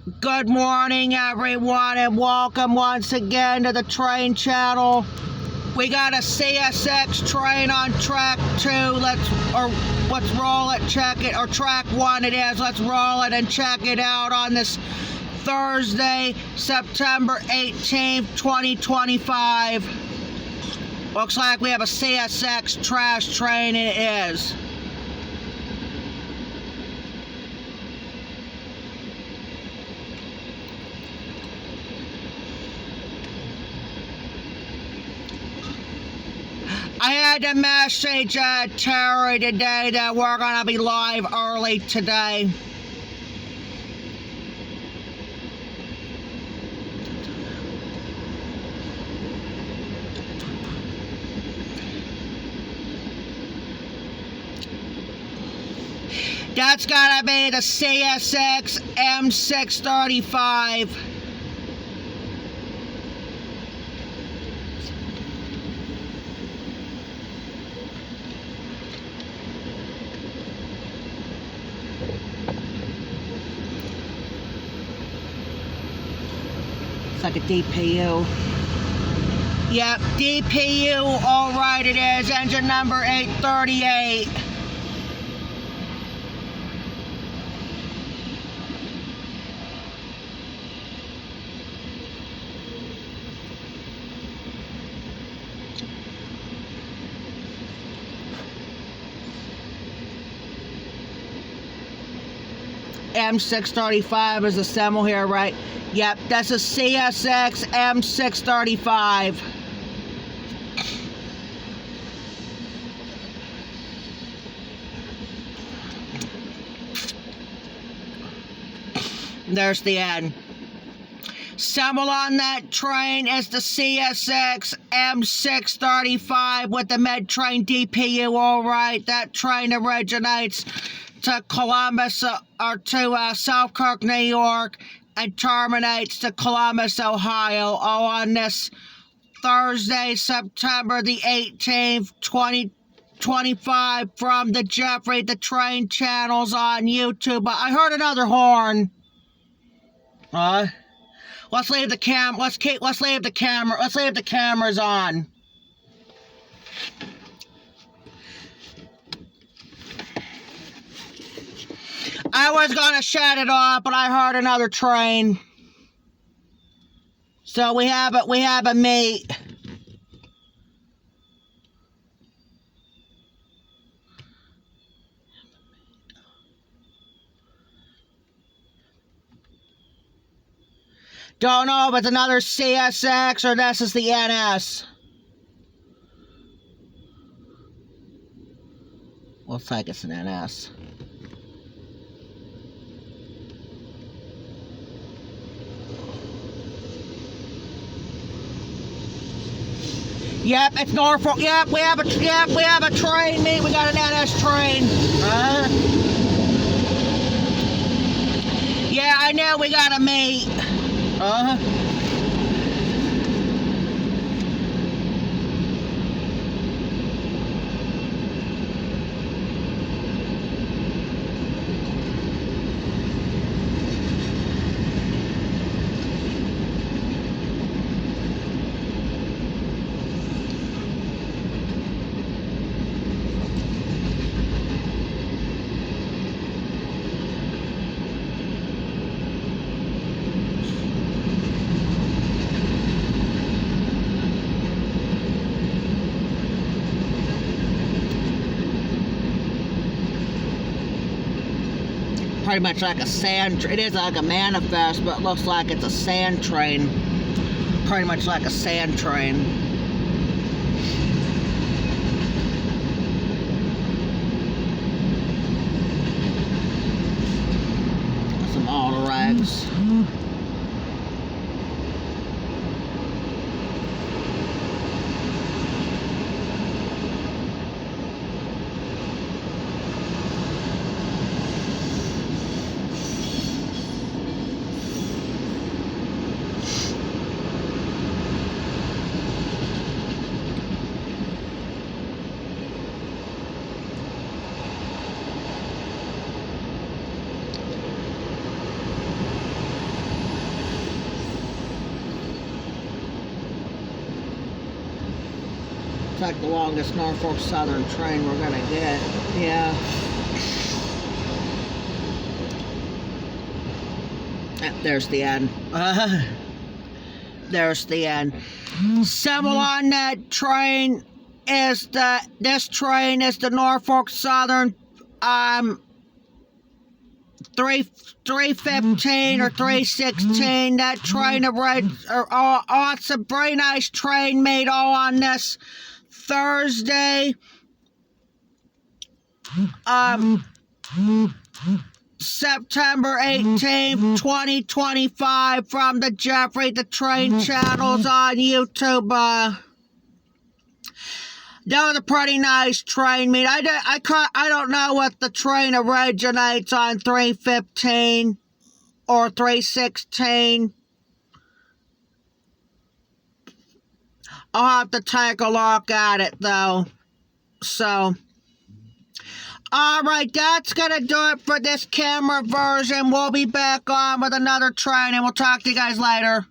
Good morning, everyone, and welcome once again to the train channel. We got a CSX train on track 2. Let's roll it, check it, or track 1 it is. Let's roll it and check it out on this Thursday, September 18th, 2025. Looks like we have a CSX trash train, and it is. I had to message Terry today that we're going to be live early today. That's got to be the CSX M635. It's like a DPU. Yep, DPU, all right it is. Engine number 838. M635 is the symbol here, right? Yep, that's a CSX M635. There's the end. Symbol on that train is the CSX M635 with the mid-train DPU, all right. That train originates to Columbus, or to Selkirk, New York, and terminates to Columbus, Ohio, all on this Thursday, September the 18th, 2025, from the Jeffrey the Train channels on YouTube. I heard another horn. Let's leave the cameras on. I was gonna shut it off, but I heard another train. So we have a meet. Don't know if it's another CSX or this is the NS. Looks like it's an NS. Yep, it's Norfolk. Yep, we have a train meet. We got an NS train. Yeah, I know we got a meet. Pretty much like a sand. It is like a manifest, but it looks like it's a sand train. Pretty much like a sand train. Some auto rags. Looks like the longest Norfolk Southern train we're gonna get. Yeah. There's the end. There's the end. Symbol on that train is this train is the Norfolk Southern 315 or 316. That train it's a very nice train made all on this Thursday. September 18th, 2025, from the Jeffrey the Train channels on YouTube. That was a pretty nice train meet. I don't know what the train originates on 315 or 316. I'll have to take a look at it though. So, alright, that's gonna do it for this camera version. We'll be back on with another train and we'll talk to you guys later.